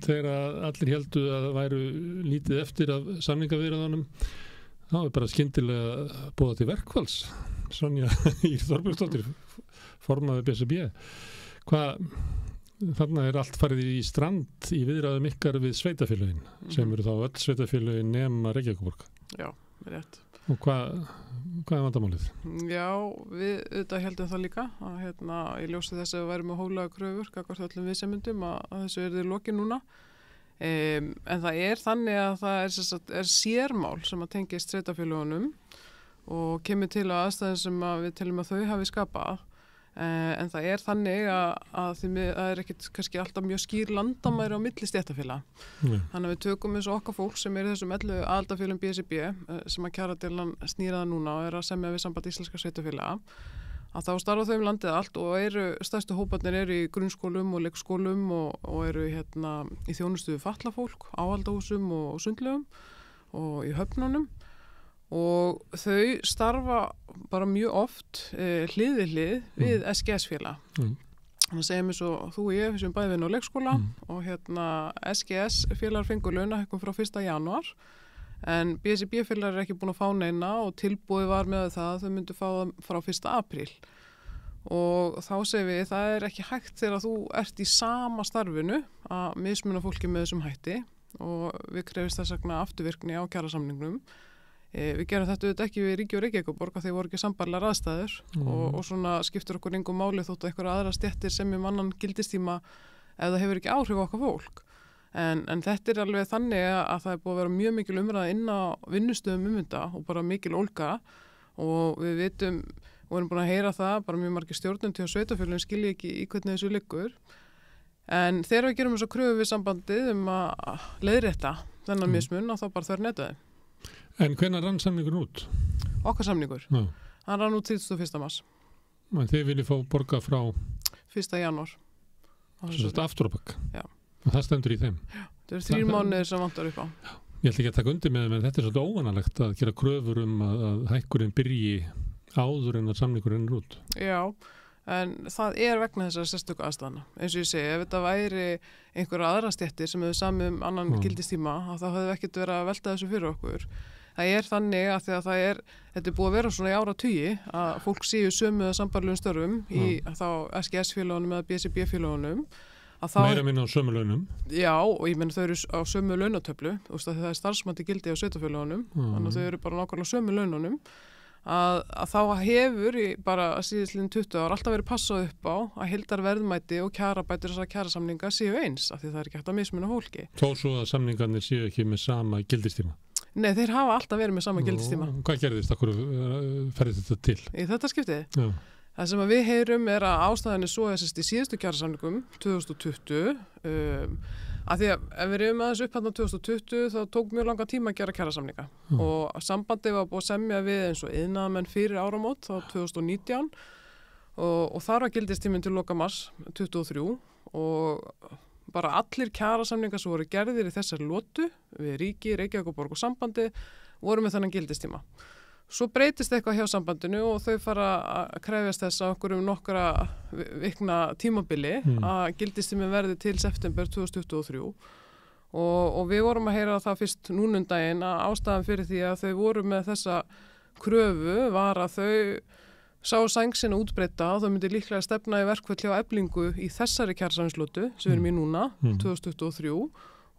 þegar allir héldu að það væru lítið eftir af samningaviðræðunum, þá bara skyndilega boðað til verkfalls. Sonja Ýr Þorbjörnsdóttir, formaður BSRB. Þarna allt farið í strand í viðræðum ykkar við sveitafélögin, sem eru þá öll sveitafélögin nema Reykjavíkurborg. Já, rétt. Og hvað er vandamálið? Já, við auðvitað heldum það líka að ég ljósi þess að við værum með hóflega kröfur gagnvart öllum viðsemjendum að þessu er lokið núna. En það er þannig að það er sérmál sem að tengist sveitafélögunum og kemur til að aðstæðin sem að við teljum að þau hafi skapað. En það er þannig að það er ekkit kannski alltaf mjög skýr landamæri á milli stéttarfélaga. Þannig að við tökum eins og okkar fólk sem er þessum 11 aðildarfélögum BSRB sem að kjaradeilan snýraða núna og er að semja við Samband íslenskra sveitarfélaga, að þá starfa þau landið allt og stærstu hóparnir eru í grunnskólum og leikskólum og eru í þjónustu við fatlað fólk, áhaldahúsum og sundlaugum og í höfnunum. Og þau starfa bara mjög oft hlið við hlið við SGS-félag. Þannig að segjum eins og þú og ég sem bæði vinna á leikskóla og SGS-félagar fengur launahækkun frá 1. janúar en BSRB-félagar er ekki búin að fá neina og tilboðið var með það að þau myndu fá það frá 1. apríl. Og þá segjum við það er ekki hægt þegar þú ert í sama starfinu að mismuna fólki með þessum hætti og við krefist þess vegna afturvirkni á kjarasamningnum. Við gerum þetta auðvitað ekki við Ríki og Reykjavíkurborg að þeir voru ekki sambærilegar aðstæður og svona skiptur okkur engu máli þótt einhverja aðra stéttir sem annan gildistíma ef það hefur ekki áhrif á okkar fólk. En þetta er alveg þannig að það er búið að vera mjög mikil umræða inn á vinnustöðum þetta og bara mikil ólga og við vitum og erum búin að heyra það, bara mjög margir stjórnendur og sveitarfélögin skilji ekki í hvernig þessu liggur. En þegar við gerum þess að kröfu við sambandið að leiðrétta þennan mismun þá bara þau netaði. En hvenær rann samningurinn út? Okkar samningur. Já. Hann rann út 31. mars. En þið viljið fá borga frá 1. janúar. Þetta aftur á bak. Já. Og það stendur í þeim. Já. Það eru 3 mánuðir sem vantar upp á. Já. Ég ætla ekki að taka undir með þeim, en þetta er svolítið óvanalegt að gera kröfur að hækkurinn byrji áður en að samningurinn er út. Já. En það er vegna þessar sérstöku aðstæðna. Eins og ég segi, ef þetta væri einhverja aðra stéttir sem hefur samið annan gildistíma, þá hefðu ekkert verið að velta þessu fyrir okkur. Það er þannig að því að þetta er búið að vera svona í áratugi að fólk séu sömu eða sambærilegum störfum í þá SGS-félagunum eða BSRB-félagunum. Meira minna á sömu launum. Já, og ég menn þau eru á sömu launatöflu, það er starfsmætti gildi á sveitarfélagunum, þannig að þau eru bara nákvæmlega sömu laununum. Að þá hefur bara síðastliðin 20 ár alltaf verið passað upp á að heildarverðmæti og kjarabætur þessar kjarasamninga séu eins, af því það er ekki hægt að mismuna fólki. Þó svo að samningarnir séu ekki með sama gildistíma? Nei, þeir hafa alltaf verið með sama gildistíma. Hvað gerðist? Akkur ferði þetta til? Í þetta skiptið? Já. Það sem við heyrum er að ástæðan er svo í síðustu kjarasamningum 2020 að því að ef við reyfum aðeins upp hérna 2020 þá tók mjög langa tíma að gera kjarasamninga og sambandið var búið að semja við eins og iðnaðarmenn fyrir áramót þá 2019 og þar var gildistíminn til loka mars 2023 og bara allir kjarasamningar sem voru gerðir í þessari lotu við Ríki, Reykjavíkurborg og sambandi voru með þennan gildistíma. Svo breytist eitthvað hjá sambandinu og þau fara að krefjast þess að okkur nokkra vikna tímabili að gildistíminn verði til september 2023 og við vorum að heyra það fyrst núnundaginn að ástæðan fyrir því að þau voru með þessa kröfu var að þau sá sængsina útbreyta og þau myndi líklega stefna í verkfall hjá Eflingu í þessari kjarasamningslotu sem við erum í núna, 2023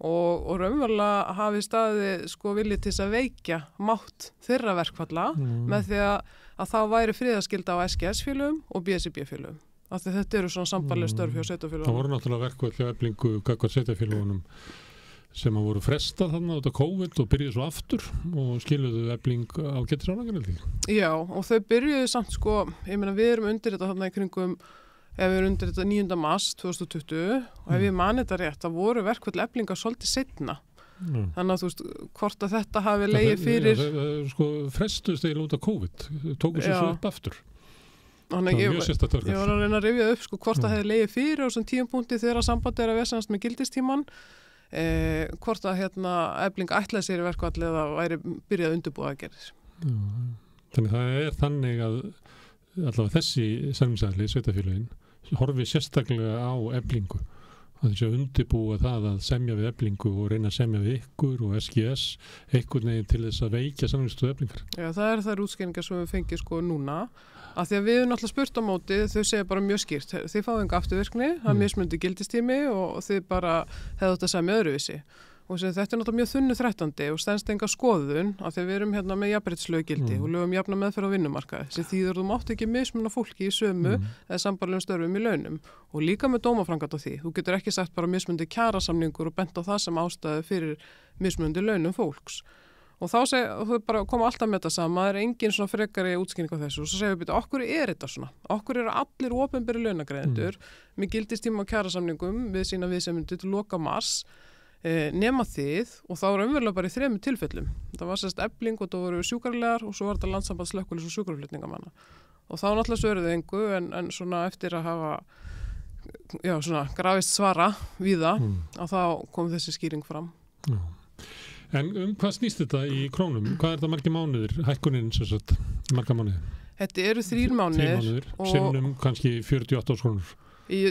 og raunverulega hafi staðið vilji til þess að veikja mátt þeirra verkfalla með því að þá væri friðarskylda á SGS-félögum og BSRB-félögum. Af því þetta eru svona sambærileg störf hjá sveitarfélögunum. Það voru náttúrulega verkfall hjá Eflingu gagnvart sveitarfélögunum sem að voru frestað þarna út af COVID og byrjuðu svo aftur og skiluðu Efling á geturánaganeldi. Já, og þau byrjuðu samt ég meina við erum undir þetta þarna í kringum ef við erum undir þetta 9. mars 2020 og ef ég mani þetta rétt, það voru verkfall Eflingar svolítið seinna. Þannig að þú veist, hvort að þetta hafi legið fyrir... Frestuðst eiginlega út af COVID, tóku svo upp aftur. Þannig ég var að reyna að rifja upp hvort það hefði legið fyrir á þessum tímapunkti þegar sambandi er að vesenast með gildistíman, hvort að Efling ætlaði sér í verkfall eða væri byrjað undirbúið að gera þess. Þannig það er þannig að allavega þessi samningsaðili, sveitarfélögin, horfi sérstaklega á Eflingu að þessi undirbúa það að semja við Eflingu og reyna að semja við ykkur og SGS einhvern veginn til þess að veikja samningsstöðu Eflingar. Já, það er þær útskýringar sem við fengið sko núna, af því að við erum náttúrulega spurt á móti, þau segja bara mjög skýrt, þið fáið enga afturvirkni, það er mismunandi gildistími og þið bara hefðu þetta að semja öðruvísi. Og þetta er náttúrulega mjög þunnu þrettandi og stendst enga skoðun af því að við erum hérna með jafnréttislöggildi og lögum jafna meðferð á vinnumarkaði sem þýðir þú mátt ekki mismuna fólki í sömu eða sambærilegum störfum í launum og líka með dómaframkvæmd á því. Þú getur ekki sagt bara mismundi kjarasamningur og bent á það sem ástæði fyrir mismundi launum fólks. Og þá bara koma alltaf með þetta sama, það er engin svona frekari útskýring á þessu og svo segir við, okkur er þetta svona? Okkur eru allir opinberi launagreiðendur með gildistíma og kjarasamningum við sína viðsemjendur til loka mars nema þið og þá er umverulega bara í 3 tilfellum. Það var sérst Efling og það voru sjúkrarlegar og svo var þetta Landssamband slökkviliðs og sjúkraflutningamanna. Og þá náttúrulega svöruðu engu en svona eftir að hafa svona grafist svara víða að þá kom þessi skýring fram. Já. En hvað snýst þetta í krónum? Hvað er þetta margir mánuðir? Hækkunin sem sagt, marga mánuðir? Þetta eru 3 mánuðir. Sinnum kannski 48 krónur.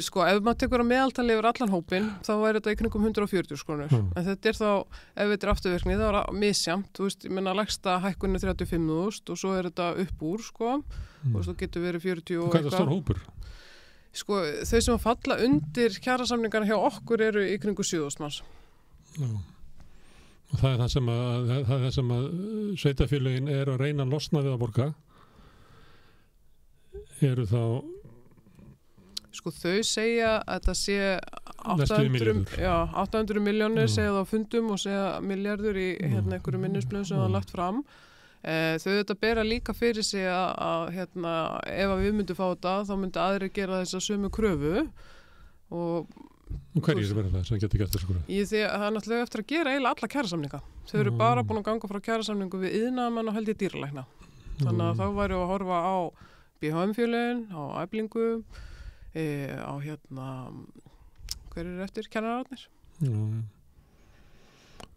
Sko, ef maður tekur að meðaltali yfir allan hópin, þá er þetta í kringum 140 krónur. En þetta er þá, ef þetta er afturvirkni, þá er það misjamt. Þú veist, ég menna, lægsta hækkunni 35.000 og svo er þetta upp úr, sko. Þú veist, þú getur verið 40 og eitthvað. Hvað er það stór hópur? Sko, þau sem falla undir kjarasamningarna hjá okkur eru í kringum 7.000 manns. Já. Og það er það sem að sveitarfélögin er að reyna að losna við að borga. Eru þá Sko þau segja að þetta sé 800 milljónir segja það á fundum og segja milljarður í einhverju minnisblöðum sem það er lagt fram. Þau þetta bera líka fyrir sig að ef að við myndum fá þetta þá myndi aðri gera þessa sömu kröfu og hverjir sem verður það sem getur gert þessu kröfu? Það er náttúrulega eftir að gera eiginlega alla kjarasamninga. Þau eru bara búin að ganga frá kjarasamningu við iðnaðarmenn og held ég dýralækna. Þannig að þá væri að horfa á BHM-félögin, á Eflingu á hver eru eftir kennararnir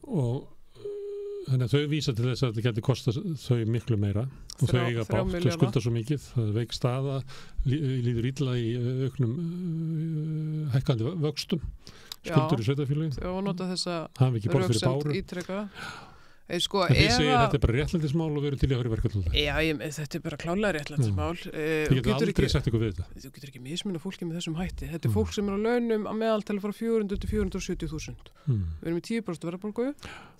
og þannig að þau vísa til þess að þetta getur kostað þau miklu meira og þau eiga bátt, þau skulda svo mikið það er veik staða, líður illa í auknum hækkandi vöxtum, skuldur í sveitarfélögin þau nota þessa röksemd ítrekka Sko, þið segir að þetta er bara réttlætismál og veru til í að höra verkefni. Já, þetta er bara klálega réttlætismál. Þið getur aldrei sagt eitthvað við þetta. Þú getur ekki mismunað fólki með þessum hætti. Þetta er fólk sem er á launum að meðaltali frá 400 til 470.000. Við erum í 10% verðbólgu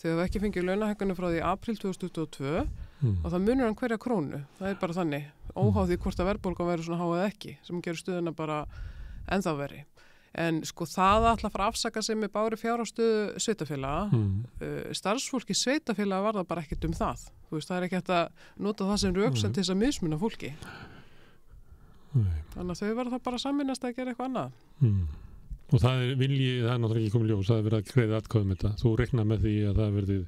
þegar við ekki fengið launahækkanir frá því apríl 2022 og það munur hann hverja krónu. Það er bara þannig, óháð því hvort að verðbólgan verður svona há eða ekki, sem gerir stöðuna bara ennþá verri. En sko það ætla að fara að afsaka sig með bári fjárhagsstöðu sveitafélaga. Starfsfólki sveitafélaga var það bara ekkert það. Þú veist, það er ekki hægt að nota það sem röksemd til þess að mismuna fólki. Þannig að þau verða það bara samvinnast að gera eitthvað annað. Og það er það er náttúrulega ekki komið ljós, það er verið að greiða atkvæði með þetta. Þú reiknar með því að það verði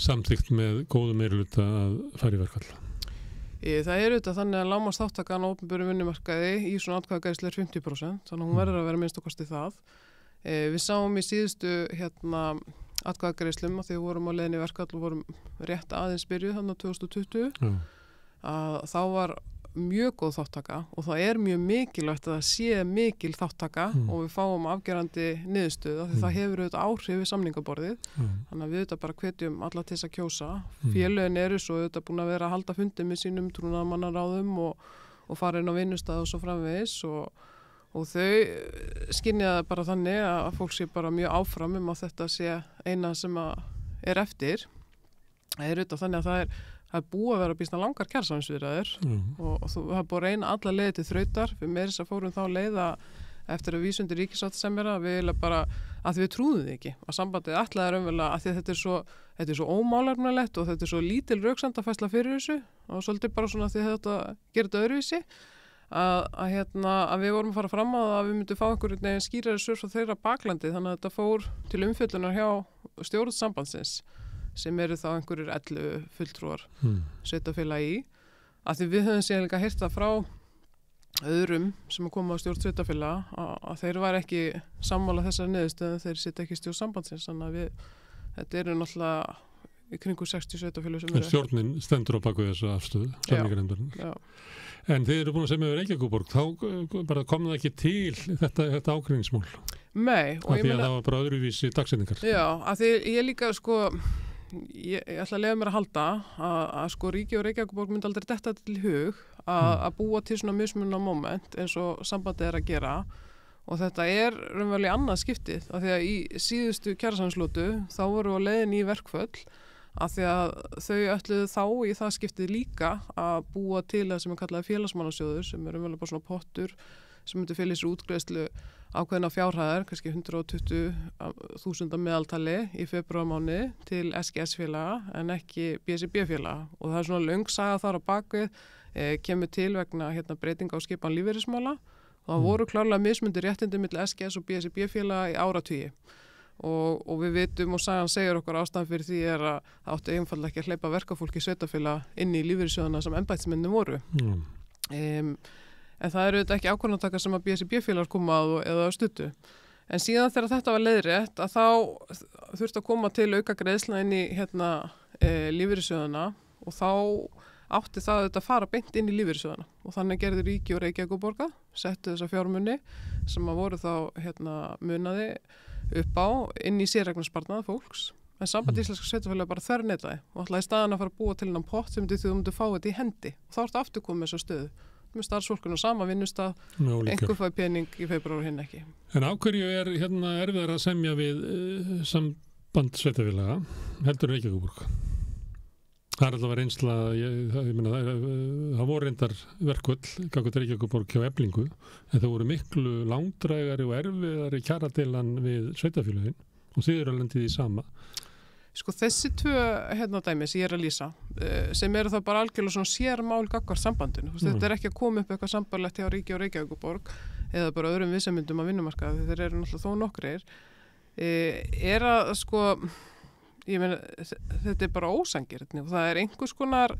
samþykkt með góðu meirihluta að fara í verkfall. Það er auðvitað þannig að lágmarksþátttakan á opinberum vinnumarkaði í svona atkvæðagreiðslu er 50%, þannig að hún verður að vera minnst og kosti það. Við sáum í síðustu atkvæðagreiðslum að því við vorum á leiðinni í verkfall og vorum rétt aðeins byrjuð þannig að 2020 að þá var mjög góð þáttaka og það er mjög mikilvægt að það sé mikil þáttaka og við fáum afgerandi niðurstöðu því það hefur auðvitað áhrif við samningaborðið þannig að við auðvitað bara hvetjum alla til þess að kjósa félögin eru svo auðvitað búin að vera að halda fundi með sínum trúnaðarmannaráðum og fara inn á vinnustað og svo framvegis og þau skynja það bara þannig að fólk sé bara mjög áfram að þetta sé eina sem er eftir það er auðvitað þannig að það er búið að vera býsna langar kjarasamningsviðræður og það er búið að reyna alla leiði til þrautar við meira þess að fórum þá leiða eftir að vísundi ríkissáttasemjara við bara að við trúðum því ekki að sambandið ætlaði raunverulega að því þetta er svo ómálefnilegt og þetta er svo lítil röksemdafærsla fyrir þessu og svolítið bara svona því þetta gerir þetta öðruvísi að við vorum að fara fram að við myndum fá einhverjum neginn skýrari svör frá þeirra baklandi þannig að þetta fór til umfjöllunar hjá stjórn sambandsins sem eru þá einhverjir 11 fulltrúar sveitafélagi í að því við höfum síðan líka heyrt það frá öðrum sem koma á stjórn sveitafélaga að þeir var ekki sammála þessari niðurstöðu þeir sitja ekki í stjórn sambandsins þannig að þetta eru náttúrulega í kringu 60 sveitafélög sem eru. Stjórnin stendur á baku þessu afstöðu, samninganefndarinnar. En þið eru búin að segja með Reykjavíkurborg, þá bara kom það ekki til þetta ágreiningsmál. Nei. Og því að það var bara öðruvísi dagsetningar. Já, af því ég líka sko, ég ætla að leyfa mér að halda að sko ríki og Reykjavíkurborg myndi aldrei detta til hug að búa til svona mismunna moment eins og sambandið að gera. Og þetta raunverulega annað skiptið af því að í síðustu kjarasamningslotu þá voru á leiðin í verkföll af því að þau ætluðu þá í það skiptið líka að búa til það sem kallaði félagsmannasjóður sem raunverulega bara svona pottur sem myndi fela í sér útgreiðslu ákveðna fjárhæðar, kannski 120.000 meðaltali í febrúarmánuði til SGS-félaga en ekki BSRB-félaga og það svona löng saga þar á bakvið kemur til vegna breytinga á skipan lífeyrismála. Það voru klárlega mismundi réttindi milli SGS og BSRB-félaga í áratugi og við vitum og sagan segir okkur ástæðan fyrir því að það átti einfaldlega ekki að hleypa verkafólki sveitafélaga inn í lífeyrissjóðana sem embættismenni voru. En það eru þetta ekki ákvörðunartaka sem að BSRB-félagar koma að eða stuttu. En síðan þegar þetta var leiðrétt að þá þurfti að koma til auka greiðslna inn í lífeyrissjóðana og þá átti það að fara beint inn í lífeyrissjóðana og þannig gerði ríki og Reykjavíkurborg settu þessa fjármuni sem að voru þá munaði upp á inn í sérregnarsparnað fólks en samband íslenska sveitafélaga bara þverrneitaði og ætlaði í staðan að fara að búa til innan pott sem þú myndir fá þetta í hendi og þá ertu aftur komið þessu stöðu með starfsfólkinu sama vinnustað einhver fæði pening í febrúar og hinn ekki. En ákverju erfiðar að semja við samband sveitafélaga heldur Reykjavíkurborg? Það alltaf reynsla, það voru reyndar verkvöll, gagnvart Reykjavíkurborg hjá Eflingu, en það voru miklu langdrægari og erfiðari kjaradelan við sveitafélögin og þið eru að lendið í sama. Sko þessi tvö dæmi sem ég að lýsa, sem eru það bara algjörlega svona sérmál gagnvart sambandinu. Þetta ekki að koma upp eitthvað sambarlegt hjá ríki og Reykjavíkurborg eða bara öðrum viðsemyndum af vinnumarkaði, þeir eru náttúrulega þó nokkrir, að sko ég meina, þetta bara ósangirni og það einhvers konar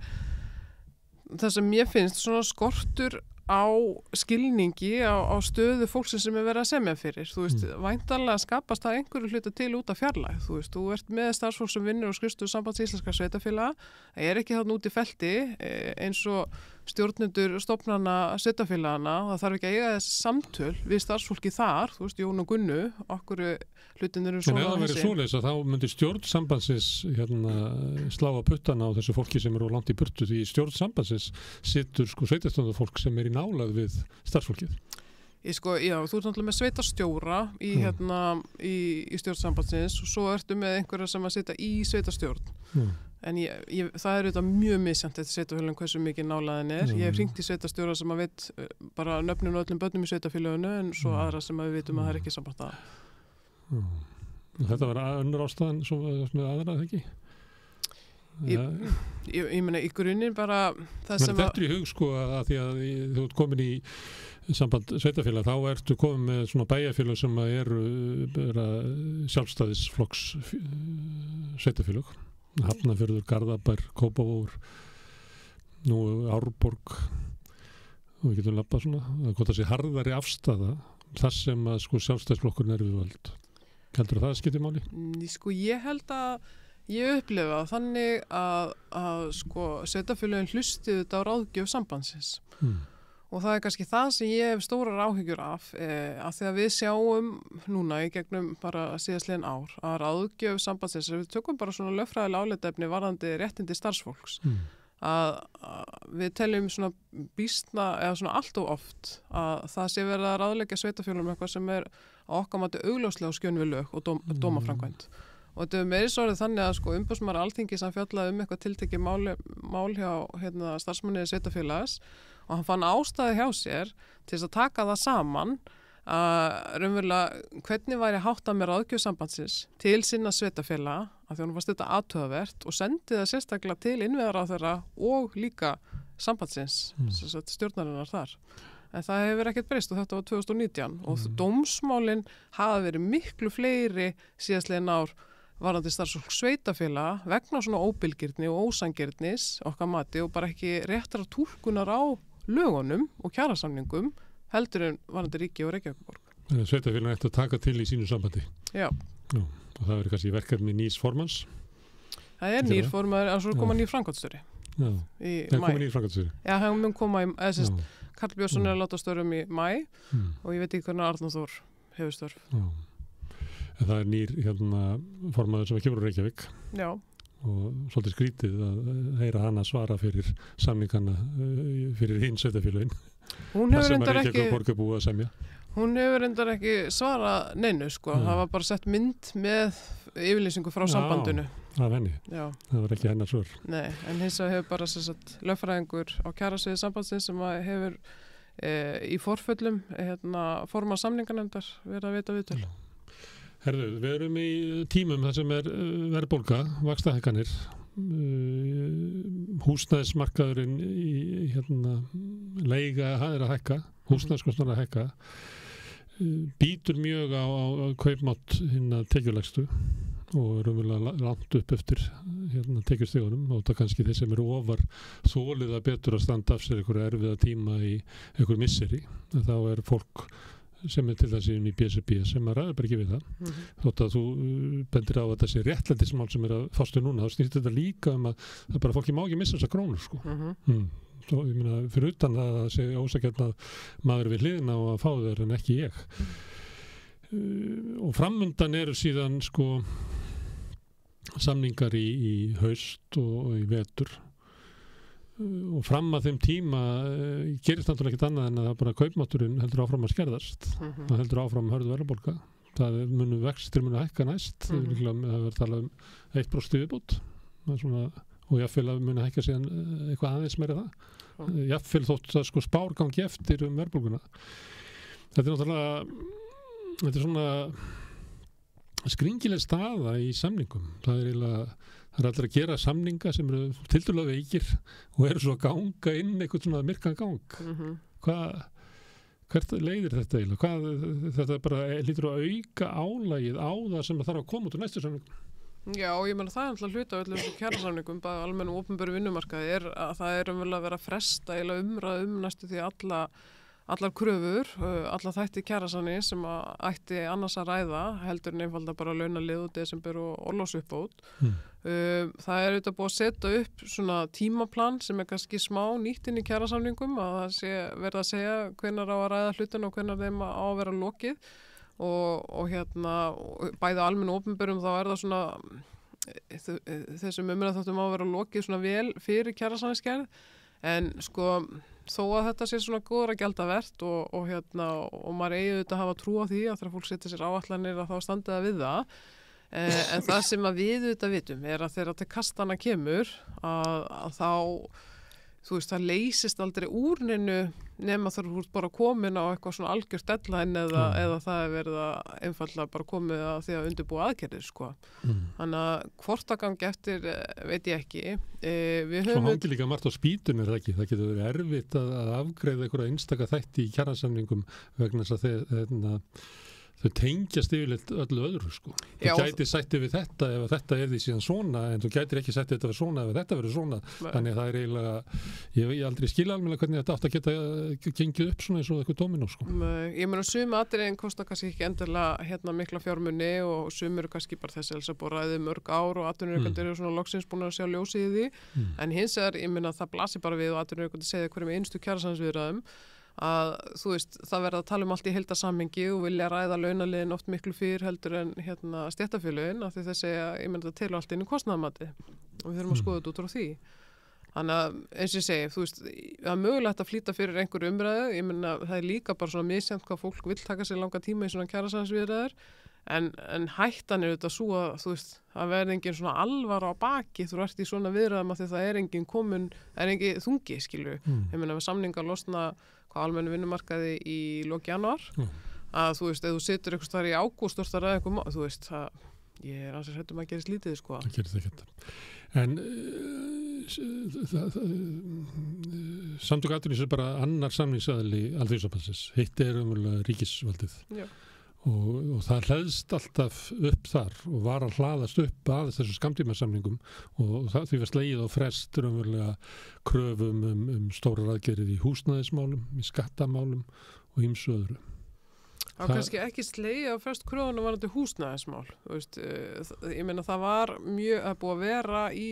það sem ég finnst svona skortur á skilningi á stöðu fólksins sem verið að semja fyrir. Þú veist, væntanlega skapast það einhverju hluta til út af fjarlægð. Þú veist, þú ert með starfsfólk sem vinnur og skrifstofu Sambands íslenskra sveitafélaga. Það ekki þarna út í felti eins og stjórnendur stofnana sveitafélagana. Það þarf ekki að eiga þessi samtöl við starfsfólki þar. Þú veist, Jón og Gunnu, okkur hlutin eru svona. En ef það verið svoleiðis að þá myndi stjórn sambandsins slá að puttana á þessu fólki sem eru langt í burtu því stjórn sambandsins situr sko sveitarstjórnarfólk sem í nálað við starfsfólkið. Já, þú ert náttúrulega með sveitarstjóra í stjórn sambandsins og svo ertu með einhverja sem að sitja í sveitarstjórn. En það eru þetta mjög misjant þetta sveitarfélagin hversu mikið nálaðin er. Ég hef hringt í sveitarstjóra sem að veit bara nöfnin og öllum börnum í sveitarfélaginu en svo aðra sem að við vitum að það ekki samband að. Þetta var önnur ástæðan svo með aðra, ekki? Ég meina í grunninn bara það sem þetta í hug sko að því að þú ert komin í samband sveitafélag þá ertu komin með svona bæjarfélag sem eru sjálfstæðisflokks sveitafélag Hafnarfjörður, Garðabær, Kópavogur nú Árborg og við getum labbað svona það gott að sé harðari afstaða þar sem að sko sjálfstæðisflokkurinn við völd. Heldur það skiptir máli? Sko ég held að ég upplifa þannig að sko sveitafélögin hlustið þetta á ráðgjöf sambandsins og það kannski það sem ég hef stórar áhyggjur af því að við sjáum núna í gegnum bara síðastliðin ár að ráðgjöf sambandsins, við tökum bara svona lögfræðilega álitaefni varðandi réttindi starfsfólks að við teljum svona býstna eða svona allt of oft að það sé verið að ráðleggja sveitafélögum eitthvað sem á okkar mati augljóslega á skjön við lög og dómaframkvæmd. Og þetta meiri orðið þannig að sko umboðsmaður Alþingis hann fjallaði eitthvað tiltekið mál hjá starfsmanni sveitafélags og hann fann ástæði hjá sér til þess að taka það saman að raunverulega hvernig væri háttað með ráðgjöf sambandsins til sinna sveitafélaga af því hann fannst þetta athugavert og sendi það sérstaklega til innviðaráðherra og líka sambandsins stjórnarinnar þar. En það hefur ekkert breyst og þetta var 2019 og dómsmálin hafa verið miklu fleiri síðastliðin ár varðandi starfsfólk sveitafélaga vegna svona óbilgirni og ósangirnis okkar mati og bara ekki réttara túlkunar á lögunum og kjarasamningum heldur en varðandi ríki og Reykjavíkurborg. Þannig að sveitafélagin ætti að taka til í sínu sambandi. Já. Og það verður kannski verkefni nýs formans. Það nýr formaður, og svo koma nýr framkvæmdastjóri í maí. Nýr framkvæmdastjóri? Já, hann mun koma Karl Björnsson að láta störfum í maí og ég veit ekki hvernig Arnar Þór hefur störf. En það nýr formaður sem kemur úr Reykjavík. Já. Og svolítið skrítið að heyra hana svara fyrir samningana fyrir hinn sveitarfélögin. Hún hefur reyndar ekki búið að semja. Hún hefur reyndar ekki svara neinu sko. Það var bara sett mynd með yfirlýsingu frá sambandinu. Af henni. Já. Það var ekki hennar svör. Nei, en hins vegar hefur bara lögfræðingur á kjarasviði sambandsins sem hefur í forföllum forma samninganefndar verið að veita viðtöl. Herðu, við erum í tímum þar sem verðbólga, vaxtahækkanir, húsnæðismarkaðurinn í leiga að hækka, húsnæðiskostnaður að hækka, býtur mjög á kaupmátt hinna tekjulægstu og raunverulega langt upp eftir tekjustigunum og það kannski þeir sem eru ofar þolið að betur að standa af sér einhverja erfiða tíma í einhverju misseri. Þá fólk sem til þess í BSB sem ræður bara ekki við það. Þótt að þú bendir á að þessi réttlætismál sem að fástu núna, þá snýst þetta líka að bara fólki má ekki missa þessa krónur sko. Svo, ég meina, fyrir utan það að segja ósækjart að maður við hliðina og að fá þeir en ekki ég. Og framundan eru síðan sko samningar í haust og í vetur og fram að þeim tíma gerist náttúrulega ekkert annað en að það bara kaupmátturinn heldur áfram að skerðast það heldur áfram hörðu verðbólga það vextir munu hækka næst það verður talað 1% viðbót og jafnvel að munu hækka síðan eitthvað aðeins meira það jafnvel þótt það sko spárgangi eftir verðbólguna þetta náttúrulega svona skringileg staða í samningum það allir að gera samninga sem eru tiltölulega veikir og eru svo að ganga inn eitthvað svona myrkan gang hvert leiðir þetta eiginlega þetta bara lítur að auka álagið á það sem þarf að koma út úr næstu samningum Já, ég meina það alltaf hluta af öllum kjarasamningum, bara almennu og opinberu vinnumarkaði að það umverulega að vera að fresta umræðu næstu því allar kröfur, allar þætti kjarasamning sem ætti annars að ræða heldur en einfalda bara launalið og desember og orlofsuppbót. Það auðvitað búið að setja upp svona tímaplan sem kannski smá nýtt inn í kjarasamningum að það verða að segja hvenær á að ræða hlutin og hvenær þeim á að vera lokið og bæði almennu og opinberum þá það svona þessum umræðaþáttum á að vera lokið svona vel fyrir kjarasamningsgerð en sko þó að þetta sé svona góðra gjaldavert og maður eigi auðvitað að hafa trú á því að þegar fólk setja sér áætlanir að þá standi það við það en það sem að við auðvitað vitum að þegar til kastana kemur að þá þú veist, það leysist aldrei úr neinu nema þar þú ert bara komin á eitthvað svona algjört deadline eða það verið að einfallega bara komið að því að undirbúa aðgerðir sko. Þannig að hvort það gangi eftir veit ég ekki. Svo hangi líka margt á spýtunni það ekki. Það getur verið erfitt að afgreiða einhverja einstaka þætti í kjarasamningum vegna þess að þau tengjast yfirleitt öllu öðru sko. Þú gæti sætti við þetta ef þetta því síðan svona en þú gætir ekki sætti þetta við svona ef þetta verður svona. Þannig að það eiginlega, ég aldrei skilja almennilega hvernig þetta átt að geta gengið upp svona eins og eitthvað dóminó sko. Ég meina sumi atriðin kostar kannski ekki endilega mikla fjármuni og sumir kannski bara þessi að búið ræðið mörg ár og atvinnurekendur eru svona loksins búin að sjá ljósið í því. En hins vegar, ég meina það blasir bara við og atvinnurekendur segja hverjum einstu kjarasamningsviðræðum að þú veist, það verða að tala allt í heildarsamhengi og vilja ræða launaliðin oft miklu fyrr heldur en stéttarfélögin af því þessi ég meina það telur allt inn í kostnaðarmati og við þurfum að skoða þetta út frá því. Þannig að eins og ég segi, þú veist, það er mögulegt að flýta fyrir einhverju umræðu, ég meina það er líka bara svona misjafnt hvað fólk vill taka sér langa tíma í svona kjarasamningsviðræður en hættan þetta svo að þú veist, það verði engin svona alvara á baki þú ert í svona viðræðum af því það engin þungi, skilju. Ég meina við samningar losna hvað almennu vinnumarkaði í lok janúar að þú veist, ef þú situr eitthvað þar í ágúst og það ræði eitthvað, þú veist, ég ansið hættum að gerist lítið, sko. Það gerist ekkert. En Samtök atvinnulífsins bara annar samningsaðili Alþýðusambandsins, hitt umverulega ríkisvaldið. Já. Og það hleðst alltaf upp þar og var að hlaðast upp að þessu skammtímasamningum og því var slegið á frest umverulega kröfum stórar aðgerðir í húsnæðismálum, í skattamálum og ýmsu öðru. Það var kannski ekki slegið á flest kröfunum varandi húsnæðismál. Ég meina það var mjög að búið að vera í,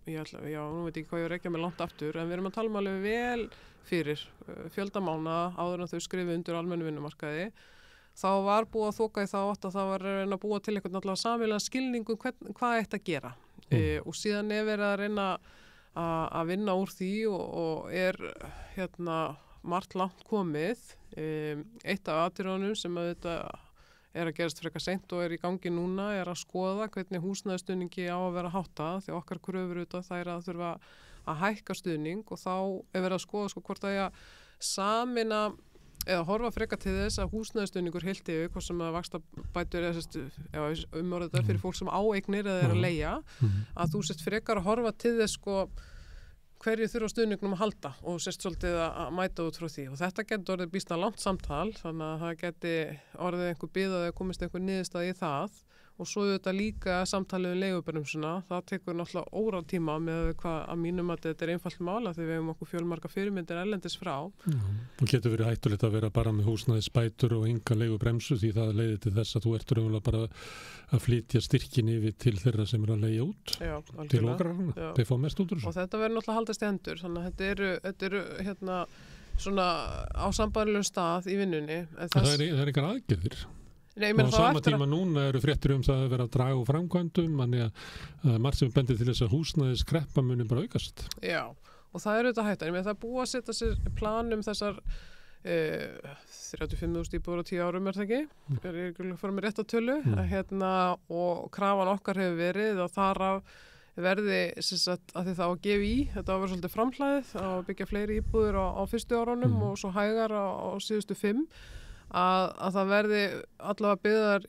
nú veit ekki hvað ég rekja mig langt aftur, en við erum að tala alveg vel fyrir fjöldamána áður en þau skrifu undir almennu vinnumarkaði. Þá var búið að þoka í þá átt að það var að reyna að búa til einhvern allavega sameiginlegan skilningu hvað ætti að gera. Og síðan verið að reyna að vinna úr því og margt langt komið. Eitt af atriðunum sem þetta að gerast frekar seint og í gangi núna að skoða hvernig húsnæðisstuðningi á að vera háttað því okkar kröfur það að þurfa að hækka stuðning og þá verið að skoða hvort það að sameina eða horfa frekar til þess að húsnæðisstuðningur heilt yfir, hvort sem að vaxtabætur umorðið fyrir fólk sem á eignir eða að leigja, að þú sért frekar að horfa til þess hverju þurfa stuðningnum að halda og sérst svolítið að mæta út frá því og þetta getur orðið býsna langt samtal þannig að það geti orðið einhver bið að komist einhver niðurstaða í það og svo þetta líka samtalið leigubremsuna, það tekur náttúrulega óratíma með hvað að mínum að þetta einfalt mála þegar við hefum okkur fjölmarga fyrirmyndir erlendis frá. Og getur verið hættulegt að vera bara með húsnæðisbætur og enga leigubremsu því það leiðir til þess að þú ert raunverulega bara að flytja styrkin yfir til þeirra sem að leigja út til okrarna, þeir fá mest út úr þessu. Og þetta verður náttúrulega haldast í hendur, þannig að þetta eru svona á sambærilegum stað í vinnunni. Það er einhver aðgerðir. Nei, og á sama tíma núna eru fréttir það að vera að draga úr framkvæmdum þannig að margt sem bendir til þess að húsnæðiskreppa muni bara aukast. Já, og það eru þetta hægt en það er búið að setja sér plan þessar 35.000 íbúðir á 10 árum það ekki? Er ég ekki fór með rétt að tölu og krafan okkar hefur verið og þar af verði að því það á að gefa í þetta á að vera svolítið framhlæðið að byggja fleiri íbúðir á fyrstu árunum og svo hægar á síðustu 5 að það verði allavega byggðar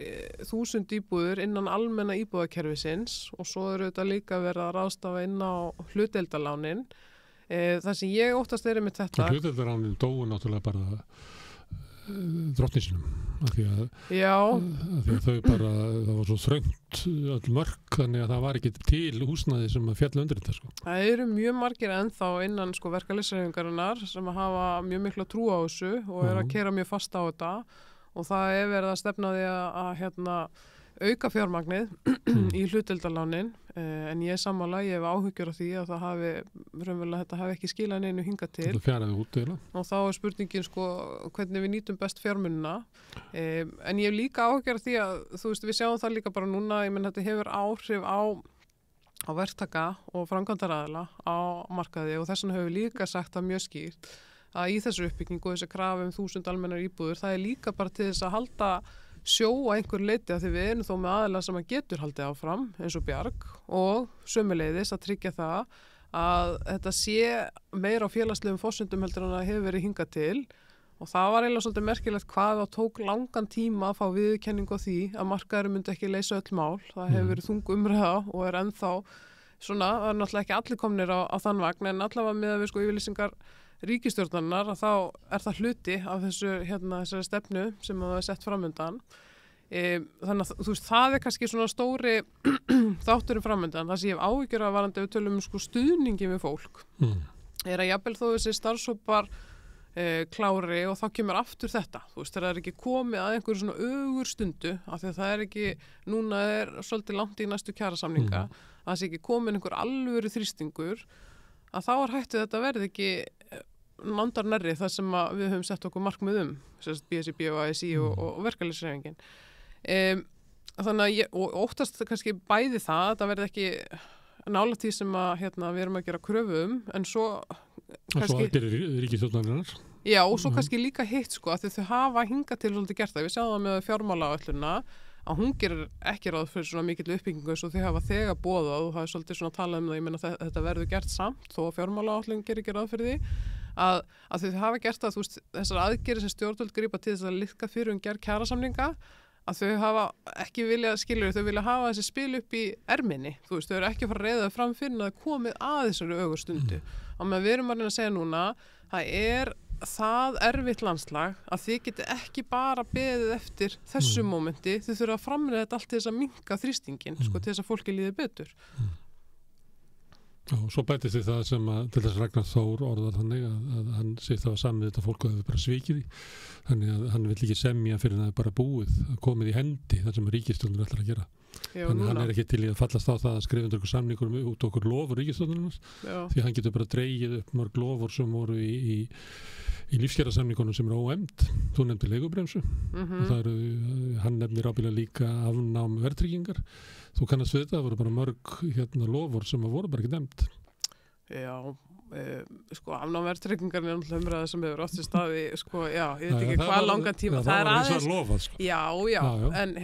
1000 íbúðir innan almenna íbúðakerfisins og svo eru þetta líka verið að ráðstafa inn á hlutdeildarlánin. Það sem ég óttast með þetta. Hlutdeildarlánin dóu náttúrulega bara drottninsinum af því að þau bara það var svo þröngt öll mörk þannig að það var ekki til húsnæði sem að fjalla undir þetta Það eru mjög margir ennþá innan verkalýðshreyfingarinnar sem að hafa mjög mikla trú á þessu og að keyra mjög fast á þetta og það verið að stefna því að auka fjármagnið í hlutdeildarlánin en ég sammála, ég hef áhyggjur af því að það hafi raunverulega þetta hafi ekki skilað neinu hingað til og þá er spurningin hvernig við nýtum best fjármunina en ég hef líka áhyggjur af því að þú veist við sjáum það líka bara núna ég menn þetta hefur áhrif á verktaka og framkvæmdaraðila á markaði og þess vegna höfum við líka sagt það mjög skýrt að í þessu uppbyggingu og þessi krafi 1000 almennar íbúður það er líka bara til þess að halda sjó á einhver leiti að því við erum þó með aðila sem að getur haldið áfram eins og Bjarg og sömuleiðis að tryggja það að þetta sé meira á félagslegum forsendum heldur en að hefur verið hingað til og það var eiginlega svolítið merkilegt hvað það tók langan tíma að fá viðurkenningu á því að markaðurinn myndi ekki leysa öll mál. Það hefur verið þung umræða og er ennþá svona, það er náttúrulega ekki allir komnir á þann vagn en allavega með að við yfirlýsingar ríkisstjórnarinnar að þá er það hluti af þessari stefnu sem það er sett framundan þannig að þú veist það er kannski svona stóri þátturinn framundan það sem ég hef áhyggjur af varðandi við tölum stuðningi við fólk er að jafnvel þó þessi starfshópar klári og þá kemur aftur þetta þú veist það er ekki komið að einhverju svona ögur stundu af því að það er ekki núna er svolítið langt í næstu kjarasamninga að það sé ekki komin einhver alvöru þrýstingur að þá er hættið þetta verði ekki nándar nærri það sem við höfum sett okkur markmið BSIB og ASI og verkalýðshreyfingin. Þannig að ég óttast kannski bæði það verði ekki nálægt því sem að við erum að gera kröfu en svo kannski... Og svo gerir ríkisstjórnarinnar. Já, og svo kannski líka hitt að þau hafa hingað til svolítið gert það. Við sjáum það með fjármálaáætlunina að hún gerir ekki ráð fyrir svona mikill uppbyggingu eins og þau hafa þegar boðað og það er svolítið svona talað það, ég meina þetta verður gert samt þó að fjármálaáætlun gerir ekki ráð fyrir því að þau hafa gert það, þú veist, þessar aðgerðir sem stjórnvöld grípa til þess að liðka fyrir gerð kjarasamninga að þau hafa ekki viljað þau vilja hafa þessi spil upp í erminni, þú veist, þau eru ekki að fara að reiða fram fyrir að komið að þessari ögurstundu og við erum að reyna að segja núna það er það erfitt landslag að þið geti ekki bara beðið eftir þessu mómenti, þið þurfa að framræða þetta allt til þess að minnka þrýstingin, til þess að fólki líði betur. Og svo bætist því það sem að til þess Ragnar Þór orðar þannig að hann sé það saman þetta fólk að þau bara svikið í. Þannig að hann vill ekki semja fyrir það bara búið, komið í hendi þar sem ríkisstjórnin ætlar að gera. Þannig hann ekki til í að fallast á það að skrifa undir okkur samningur út okkur lofur ríkisstjórnarnas því hann getur bara dreigið upp mörg lofur sem voru í lífskjarasamningunum sem eru óefnd. Þú nefndir leigubremsu og það eru, hann nefnir ábyggilega líka afnám verðtryggingar. Þú kannast við þetta, það voru bara mörg lofur sem voru bara ekki nefnd. Já, sko afnám verðtryggingar er náttúrulega umræða sem hefur oft í staði, sko, já, ég veit ekki hvað langan tíma. Það er aðeins lofað, sko. Já, en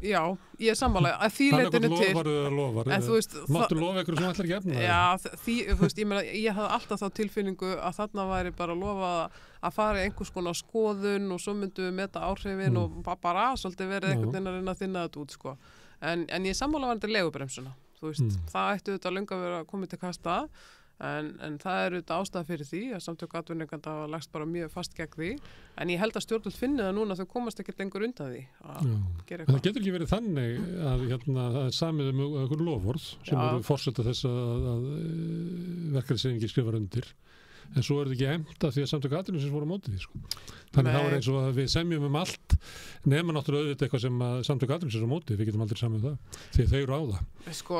já, ég er sammála að því leitinu til. Lofar, en þú veist, máttu lofa ykkur sem ætlar ekki efna það? Já, þú veist, ég meina, ég hafði alltaf þá tilfinningu að þarna væri bara að lofa að fara í einhvers konar skoðun og svo myndum við meta áhrifin og bara svolítið verið einhvern veginn að reyna að þinna þetta út, sko. En ég sammála varandi leigubremsuna, þú veist, það ætti auðvitað löngu að vera komið til kasta, en það er auðvitað ástæða fyrir því að Samtök atvinnurekenda hafa lagst bara mjög fast gegn því, en ég held að stjórnvöld finni það núna að þau komast ekkert lengur undan því að gera eitthvað. Það getur ekki verið þannig að það er samið einhver lofvörð sem eru forseta þess að verkalýðshreyfingin skrifar undir. En svo er þetta ekki efnt því að Samtök atvinnulífsins voru á móti því, sko. Þannig þá er eins og að við semjum allt nema náttúrulega auðvitað eitthvað sem Samtök atvinnulífsins er á móti, við getum aldrei samið það því þau eru á það. Sko,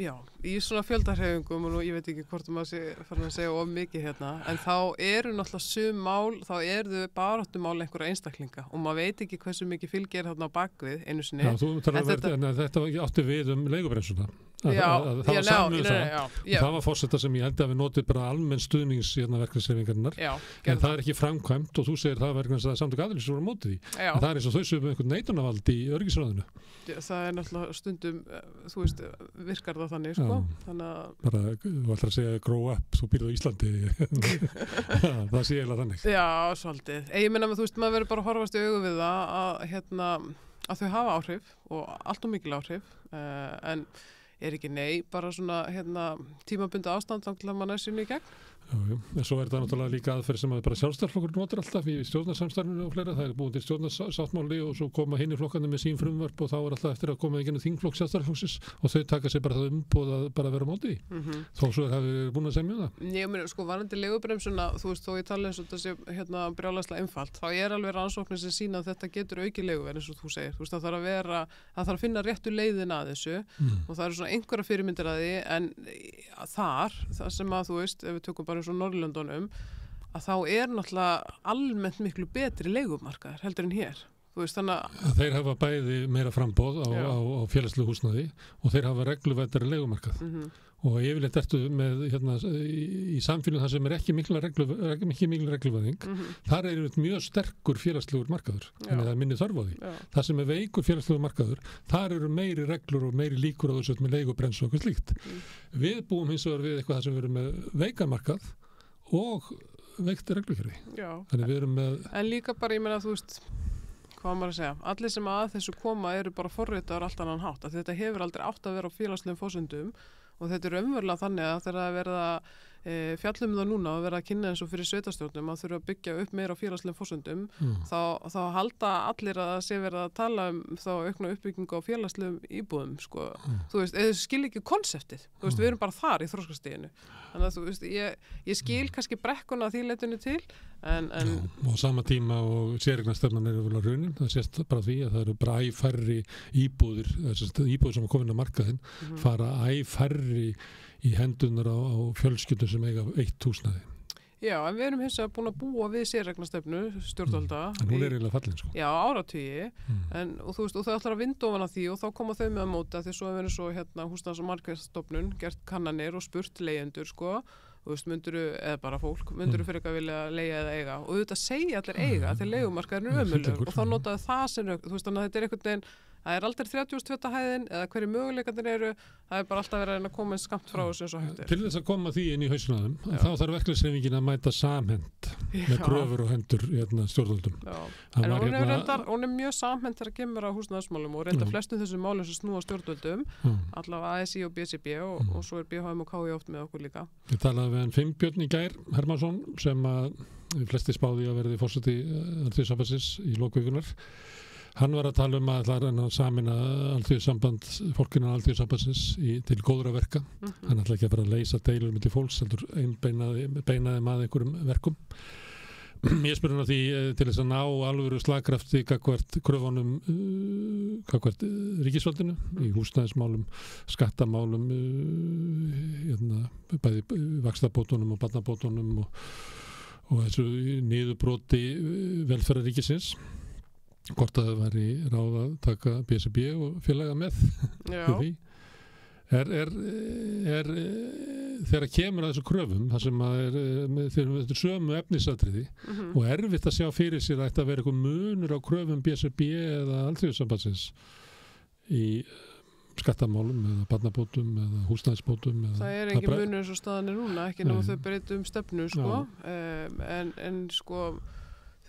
já, í svona fjöldahreyfingum og nú ég veit ekki hvort maður sé farin að segja of mikið hérna, en þá eru náttúrulega sum mál, þá eru þau baráttumál einhverja einstaklinga og maður veit ekki hversu mikið fylgir þarna á bakvið einu sinni. Já, þetta átti við leigubremsuna. Það var forseta sem ég held að við notið bara almenn stuðnings verkalýðshreyfingarinnar, en það er ekki framkvæmt og þú segir það vegna að Samtök atvinnulífsins voru á móti því. En það er eins og þau séu með einhvern neitunarvald í öryggisráðinu. Það er náttúrulega stundum, þú veist, virkar það þannig, sko. Bara, þú ætlar að segja grow up, þú býrð á Íslandi. Það sé eiginlega þannig. Já, svolítið. Ég meina, þú veist, maður verður bara að horfast í augu við það að þau hafa áhrif og allt og mikil áhrif, en er ekki bara svona tímabundið ástand þá til að mann er sinni í gegn? Já, en svo er það náttúrulega líka aðferð sem að bara sjálfstæðarflokkur notar alltaf í stjórnarsamstarfinu og fleira. Það er búin til stjórnarsáttmáli og svo koma hinir flokkarnir með sín frumvarp og þá er alltaf eftir að koma í gennum þingflokk sjálfstæðarflokksins og þau taka sér bara það umboð að bara vera á móti. Þó svo hafi búin að semja það. Ég meina, sko, varðandi leigubremsuna, þú veist, þó ég tala eins og þetta sé brjálæðislega einfalt, þá er alveg rannsóknir sem sýna að þetta getur aukið leiguverð eins og þú segir. Þú veist, það þarf að finna réttu leiðina að þessu og það eru svona einhverja fyrirmyndir að því en það sem að þú veist, ef við tökum bara eins og Norðurlöndunum, að þá er náttúrulega almennt miklu betri leigumarkaðar heldur en hér. Þú veist, þannig að þeir hafa bæði meira framboð á félagslegu húsnæði og þeir hafa regluvættari leigumarkað. Og yfirleitt ertu með í samfélagum þar sem er ekki mikil regluvæðing, þar er mjög sterkur félagslegur markaður, þannig að það er minni þörf á því. Það sem er veikur félagslegur markaður, þar eru meiri reglur og meiri líkur á þessu með leigubremsu og eitthvað slíkt. Við búum hins vegar við eitthvað þar sem við erum með veikamarkað og veikt reglukerfi. Þannig við erum með... En líka bara, ég meina, þú veist, hvað maður að segja, allir sem að þessu koma eru bara forritaðar allt annan hátt, að þetta hefur aldrei átt að vera á félagslegum forsendum og þetta er umverulega þannig að þegar það verða fjallum það núna og verða að kynna eins og fyrir sveitarstjórnum að þurfa að byggja upp meira á félagslegum forsendum þá halda allir að það sé verið að tala þá aukna uppbyggingu á félagslegum íbúðum, sko. Þú veist, eða skil ekki konseptið, þú veist, við erum bara þar í þroskastiginu. Þannig að þú veist, ég skil kannski brekkuna því leitinu til en og sama tíma og séreignarstefnan eru vel á raunin, það sést bara því að það eru bara æ færri íbúðir sem er komin á markaðinn fara æ færri í hendunar á fjölskyldum sem eiga eitt húsnæði. Já, en við erum hins vegar búin að búa við séreignarstefnu stjórnvalda. En hún er eiginlega fallin, sko. Já, áratugi. Og þú veist, og þau ætlar að vinda ofan af því og þá koma þau með að móta því svo hefur svo húsnæðis- og markaðsstofnun gert kannanir og spurt leigjendur, sko. Þú veist, eða bara fólk, myndur fyrir eitthvað vilja leigja eða eiga og auðvitað segja allir eiga þegar leigumarkaðurinn er ömurlegur og þá notaðu það sem þú veist, þannig að þetta er einhvern veginn það er aldrei 30 hæðin eða hverju möguleikarnir eru, það er bara alltaf verið að koma eins skamt frá þessu eins og hægt er. Til þess að koma því inn í hausnaðum, þá þarf verkalýðshreyfingin að mæta samhent með kröfur og hendur stjórnvöldum. Hún er mjög samhent þegar kemur á húsnæðismálum og reynda flestum þessum málum sem snúa stjórnvöldum, allavega ASÍ og BCB og svo er BHM og KI oft með okkur líka. Ég talaði við Finnbjörn í gær Hermannsson sem að flesti spáði að verði forseti Alþýðusambandsins í lok vikunar. hann var að tala að það að samina alþjóðsamband, fólkinu alþjóðsambandsins til góðra verka. Hann ætla ekki að fara að leysa deilur milli fólks, heldur beinaði að einhverjum verkum. Ég spyr hann að því til þess að ná alvöru slagkrafti gagnvart kröfunum gagnvart ríkisvaldinu í húsnæðismálum, skattamálum, bæði vaxtabótunum og barnabótunum og þessu niðurbroti velferðarríkisins. Hvort að það væri ráð að taka BSRB og félaga með því. Þegar kemur að þessu kröfum, það sem þeir sömu efnisatriði og erfitt að sjá fyrir sér að þetta vera eitthvað munur á kröfum BSRB eða alþjóðsambandsins í skattamálum eða barnabótum eða húsnæðisbótum. Það engin munur eins og staðan núna, ekki ná þau breytum stefnu, sko. En sko,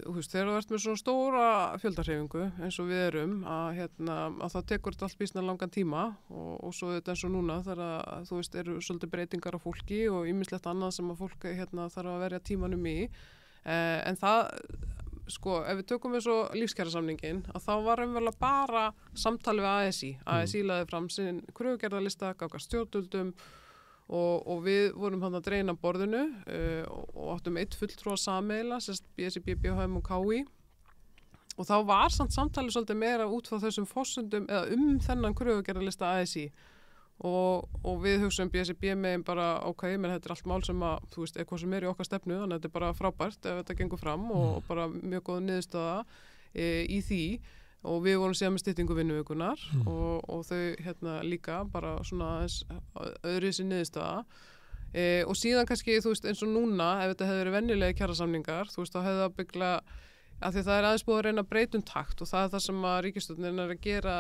þegar þú ert með svona stóra fjöldahreyfingu eins og við erum að það tekur þetta allt býsna langan tíma og svo þetta eins og núna þegar þú veist eru svolítið breytingar á fólki og ýmislegt annað sem að fólk þarf að verja tímanum í en það sko ef við tökum við svo lífskjarasamningin að þá var raunverulega bara samtali við ASÍ laði fram sinn kröfugerðarlista gagnvart stjórnvöldum og við vorum hann að dreina borðinu og áttum eitt fulltrúa sameiginlega, sérst BSRB, BHM og KÍ og þá var samt samtalið svolítið meira út frá þessum forsendum eða þennan kröfugerðarlista ASÍ og við hugsaum BSRB með bara menn þetta allt mál sem að þú veist eitthvað sem í okkar stefnu þannig að þetta bara frábært ef þetta gengur fram og bara mjög góð niðurstaða í því og við vorum síðan með styttingu vinnuvíkunar og þau líka bara svona öðru sér niðurstaða og síðan kannski þú veist eins og núna ef þetta hefði verið venjulega kjarasamningar þú veist þá hefði það byggla af því það aðeins búið að reyna að breyta takt og það það sem að ríkisstjórnin að gera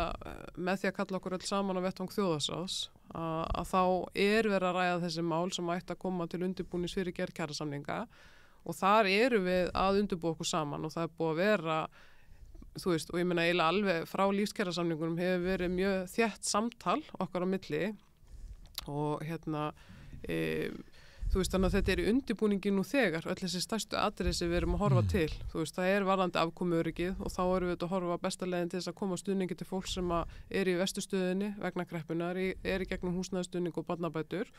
með því að kalla okkur öll saman á vettvang þjóðarsáðs að þá verið að ræða þessi mál sem ætti að koma til undirbúnings fyrir gerð kjarasamninga og þar við að undirbúa okkur saman og það búið að vera þú veist, og ég meina eiginlega alveg frá lífskjarasamningunum hefur verið mjög þétt samtal okkar á milli og þú veist, þannig að þetta í undirbúningi nú þegar, öll þessi stærstu atriði sem við erum að horfa til, þú veist, það varðandi afkomuöryggið og þá erum við að horfa besta leiðin til þess að koma stuðningi til fólk sem í vesturstöðinni vegna kreppunar, í gegnum húsnæðisstuðning og barnabætur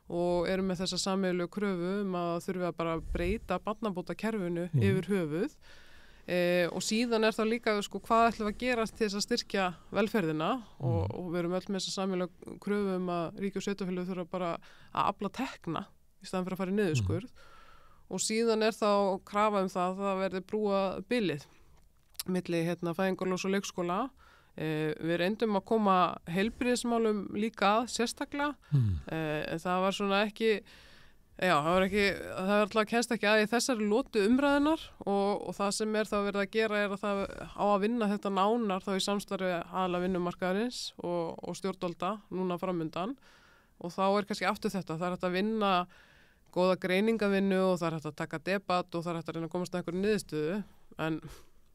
og erum með þessa sameiginlegu kröfu að þurfi að bara breyta barnabótakerfinu yfir höfuð og síðan það líka sko, hvað ætlum við að gera til þess að styrkja velferðina og við erum öll með þess að sameiginlega kröfu að ríki og sveitarfélög þurfa bara að afla tekna í staðan fyrir að fara í niðurskurð og síðan þá krafa það verði brúa bilið milli fæðingarorlofs og leikskóla við reyndum að koma heilbrigðismálum líka að sérstaklega en það var svona ekki það var alltaf kennst ekki að í þessari lotu umræðunar og það sem þá verið að gera að það á að vinna þetta nánar þá í samstarfi aðalega vinnumarkaðarins og stjórnvalda núna framundan og þá kannski aftur þetta, það hægt að vinna góða greiningavinnu og það hægt að taka debatt og það hægt að reyna að komast að einhverju niðurstöðu en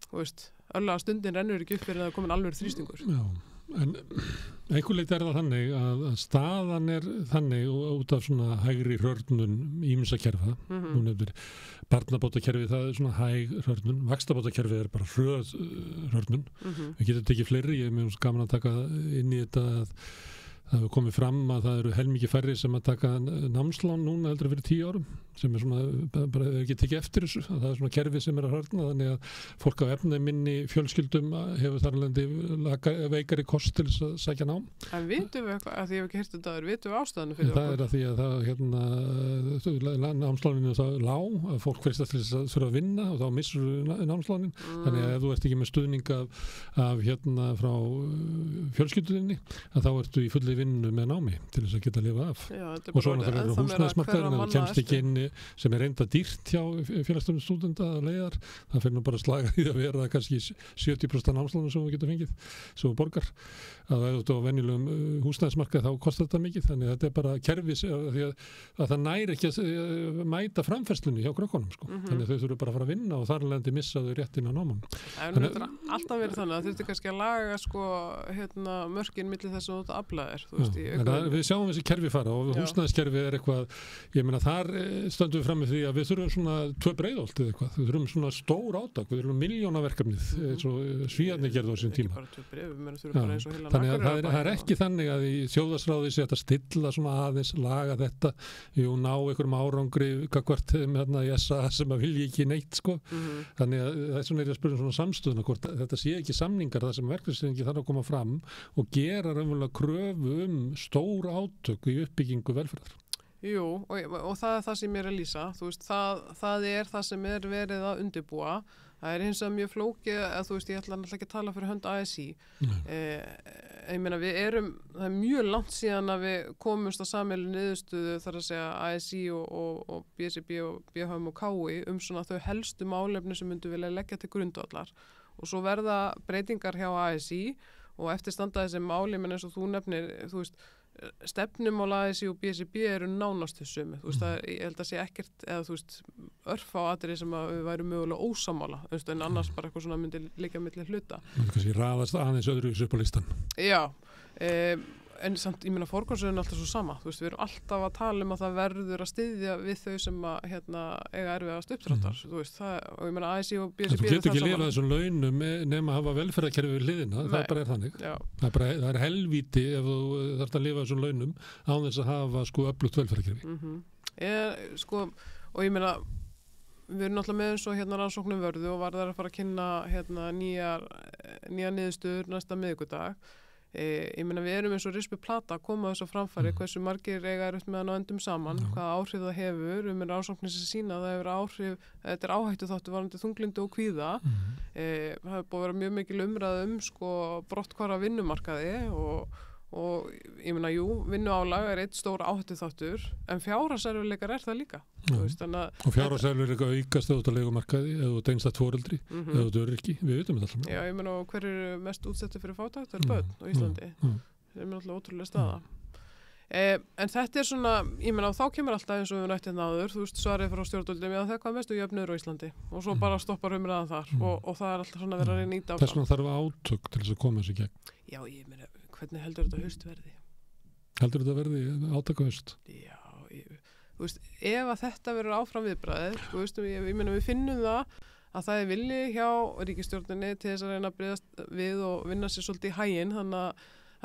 þú veist, örlega stundin rennur ekki upp fyrir að það komin alveg þrýstingur. Já, en einhver leyti það þannig að staðan þannig út af svona hægri hrörnun ýmsa kerfa, hún hefur barnabótakerfi, það svona hæg hrörnun, vaxtabótakerfi bara hröð hrörnun, við getum tekið fleiri, ég er mjög gaman að taka inn í þetta að það hefur komið fram að það eru helmikið færri sem að taka námslán núna heldur fyrir 10 árum sem svona, bara ekki tekið eftir þessu að það svona kerfi sem að harðna þannig að fólk á efnaminni fjölskyldum hefur þar alveg veikari kost til þess að sækja nám. En vitum við eitthvað, að því ég hef ekki heyrt þetta vitum við ástæðanu fyrir okkur? Það að því að það námsláninu þá lág, að fólk hverst til þess að þurfa að vinna og þá missur námslánin þannig að ef þú ert ekki með stuðning af frá fjölskyldunni að þá ertu í fulli vinnu með námi til þess að geta að lifa af. Já, og svo náttúrulega húsnæðismarkaðurinn að kemst ekki inn sem reynda dýrt hjá félagsstofnun stúdenta að leiðar, það fyrir nú bara slagar í að vera kannski 70% námslánum sem við getum fengið, sem við borgar að það á venjulegum húsnæðismarkað þá kostar þetta mikið, þannig að þetta bara kerfi því að það næri ekki að mæta framfærslunni hjá krökkunum sko. Þannig að þau þurfu bara að fara að vinna og þar alveg missa þau rétt inn á náman. Það alltaf verið þannig að þurfti kannski að laga sko, mörkin milli þess að þetta aflaðir Við sjáum þessi kerfi fara og húsnæðiskerfi eitthvað, ég meina þar stöndum við fram með því að við þurfum svona 2 breiðholt eða eitthvað, við þurfum svona stór átak, við þurfum milljónaverkefnið eins og Svíarnir gerðu á þessum tíma. Þannig að það er ekki þannig að í þjóðhagsráði sé að stilla svona aðeins, laga þetta, ná einhverjum árangri gagnvart í SA sem að vilja ekki neitt sko. Þannig að þess vegna ég að spyrja svona samstöðuna hvort þetta sé ekki samningar þar sem verkefnisstjórnin þarf að koma fram og gera raunverulega kröfu stór átök í uppbyggingu velferðar. Jú, og það er það sem ég er að lýsa. Þú veist, það er það sem er verið að undirbúa. Það er hins vegar mjög flókið, þú veist, ég ætla ekki að tala fyrir hönd ASÍ. Ég meina, það er mjög langt síðan að við komumst á sameiginlegu niðurstöðu þar að segja ASÍ og BSRB og BHM og KÍ svona þau helstu málefni sem myndu vilja leggja til grundvallar. Og svo verða breytingar hjá ASÍ og eftir standa þessi máli, menn eins og þú nefnir, þú veist, stefnumál ASÍ og BSRB eru nánast þessum, þú veist, ég held að sé ekkert, eða þú veist, örf á atriði sem að við værum mögulega ósammála, þú veist, en annars bara eitthvað svona myndi liggja milli hluta. Kannski raðast aðeins öðruvísi upp á listan. Já, en samt, ég meina, forgangsröðin er alltaf svo sama, þú veist, við erum alltaf að tala að það verður að styðja við þau sem að, eiga erfiðast uppdráttar, þú veist, og ég meina, ASÍ og BSRB þú getur ekki lifað þessum launum nema að hafa velferðarkerfi við hliðina, það bara þannig. Það er helvíti ef þú þarft að lifa þessum launum án þess að hafa sko öflugt velferðarkerfi. Og ég meina, við erum náttúrulega með eins og rannsóknum vörðu og var þar að fara að kynna nýja niðurstöður næsta miðvikudag. Ég meina, við erum eins og rispu plata að koma þessu framfæri, hversu margir eiga upp með að ná endum saman, hvaða áhrif það hefur, rannsóknir sem sýna að það hefur áhrif, þetta er áhættu þáttu varandi þunglyndi og kvíða. Það hefur búið að vera mjög mikil umræða sko brotthvarf af vinnumarkaði og ég meina, vinnuálag er eitt stór áhættu þáttur, en fjárhagserfiðleikar það líka. Og fjárhagserfiðleikar aukast eða út á leigumarkaði, eða út einstætt foreldri, eða út öryrki, við vitum þetta alltaf. Já, ég meina, hver eru mest útsetti fyrir fátækt? Það eru börn á Íslandi. Það er alltaf ótrúlega staða. En þetta er svona, ég meina, þá kemur alltaf eins og við rættum áður, þú veist, svarið frá stjórnvöldum, það er hvað mestu jöfnuður á Íslandi og svo bara stoppar umræðan þar og það er alltaf svona verið að reyna nýta á það. Þess vegna þarf átök til þess að koma þessu gegn. Já, ég meina, hvernig heldur þetta haust verði? Heldur þetta verði átaka haust? Já, þú veist, ef að þetta verður áfram viðbragðið, þú veist, ég meina, við finnum það að það er vilji hjá ríkisstjórninni til þess að reyna að bregðast við og vinna sér svolítið í haginn, þannig að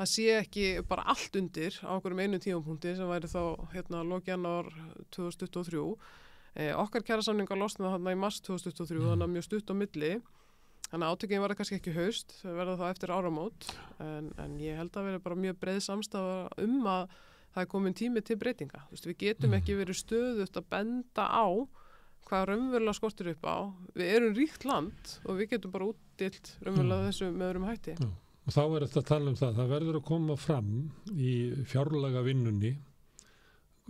það sé ekki bara allt undir á einhverjum einu tímapunkti sem væri þá lok janúar 2023. Okkar kjarasamningar losnaði þarna í mars 2023, þannig að mjög stutt á milli. Þannig að átökin var það kannski ekki haust, það verða þá eftir áramót, en ég held að vera bara mjög breið samstafa að það er komin tími til breytinga. Þú veist, við getum ekki verið stöðugt að benda á hvað raunverulega skortir upp á. Við erum ríkt land og við getum bara útdeilt raunverulega þessu með öðrum hætti. Og þá er þetta að tala það verður að koma fram í fjárlaga vinnunni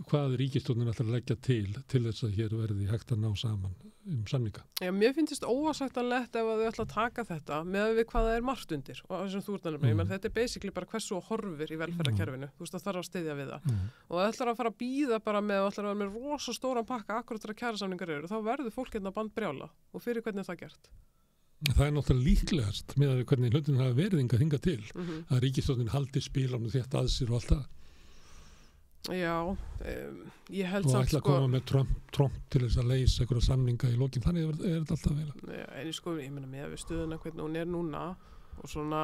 hvað ríkisstjórnin ætlar að leggja til þess að hér verði hægt að ná saman samninga. Já, mér finnst óásættanlegt ef að þau ætla að taka þetta með við hvað það er margt undir og þessum þú ert að nefna, þetta er basically bara hversu horfir í velferðarkerfinu, þú veist, það þarf að styðja við það og það ætlar að fara að býða bara með og ætlar að vera með rosa stóran pakka akkurat þegar kjarasamningar eru, þá verður fólk bandbrjála og fyrir hvernig það gert. Það er náttúrulega líklegast með að hvernig hlutin hafa verið hingað til að ríkisstjórnin haldi spílanum þetta að sér og allt það. Já, ég held og ætla að koma með Trump til þess að leysa einhverja samninga í lokin, þannig er þetta alltaf vel. En ég meina með við stöðuna hvernig hún er núna og svona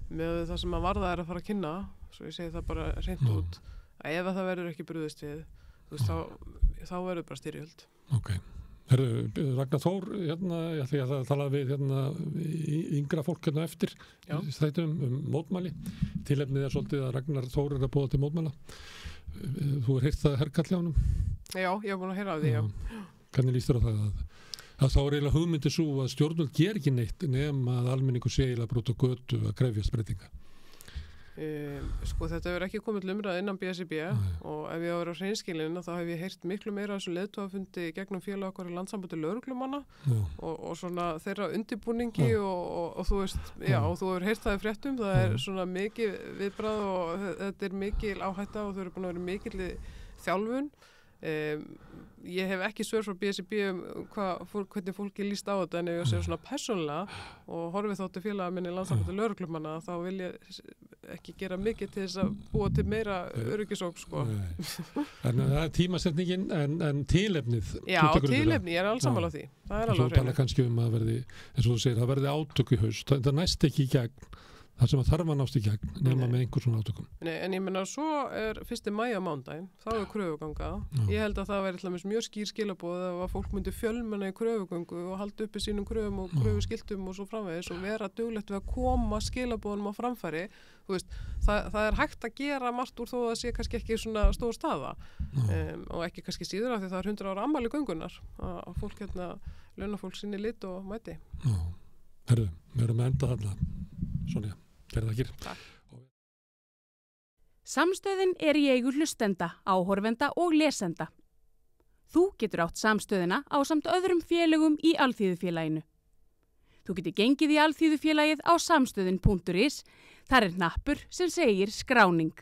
með það sem að varða er að fara að kynna, svo ég segi það bara hreint út, að ef það verður ekki brugðist við, þú veist, þá verður bara styrjöld. Ok. Ragnar Þór, ég ætla að tala við yngra fólk eftir þættum mótmæli. Tilefnið svolítið að Ragnar Þór er að boða til mótmæla. Þú heyrt það herkall hjá honum? Já, ég hef búin að heyra af því, já. Hvernig líst þér á það að þá er eiginlega hugmyndi svo að stjórnvöld ger ekki neitt nema að almenningur sé eiginlega brot á götu að krefjast breytinga? Sko þetta hefur ekki komið til umræðu innan BSRB og ef ég á að vera á hreinskilinu þá hef ég heyrt miklu meira af þessu leiðtogafundi gegnum félag okkar í Landssambandi lögreglumanna og svona þeirra undirbúningi og þú veist, já, og þú hefur heyrt það í fréttum, það er svona mikið viðbragð og þetta er mikil áhætta og þau eru búin að vera mikil þjálfun. Ég hef ekki svör frá BSRB hvernig fólki líst á þetta en ef ég sér svona persónulega og horfið þá til félaga minni Landssambandi lögreglumanna þá vil ég ekki gera mikið til þess að búa til meira öryggisók sko. En það er tímasetningin en tilefnið. Já, tilefni, ég er alls sammála því. Það er alveg reyna. Svo tala kannski að verði, eins og þú segir, það verði átök í haust. Það næst ekki í gegn. Það sem að þarf að nást í gegn nema með einhver svona átökum. Nei, en ég meina svo er 1. maí á mánudaginn, þá er kröfuganga. Ég held að það væri alltaf mjög skýr skilaboð ef að fólk myndi fjölmenna í kröfugöngu og halda uppi sínum kröfum og kröfuskiltum og svo framvegis og vera duglegt við að koma skilaboðunum á framfæri. Þú veist, það er hægt að gera margt úr þó að það sé kannski ekki svona stór staða og ekki kannski síður af því það er 100 ára afmæli göngunnar að fólk launafólk sinni lit og mæti. Já, herðu, við erum að enda þarna, Sonja. Samstöðin er í eigu hlustenda, áhorfenda og lesenda. Þú getur átt samstöðina ásamt öðrum félögum í Alþýðufélaginu. Þú getur gengið í Alþýðufélagið á samstöðin.is. Þar er hnappur sem segir skráning.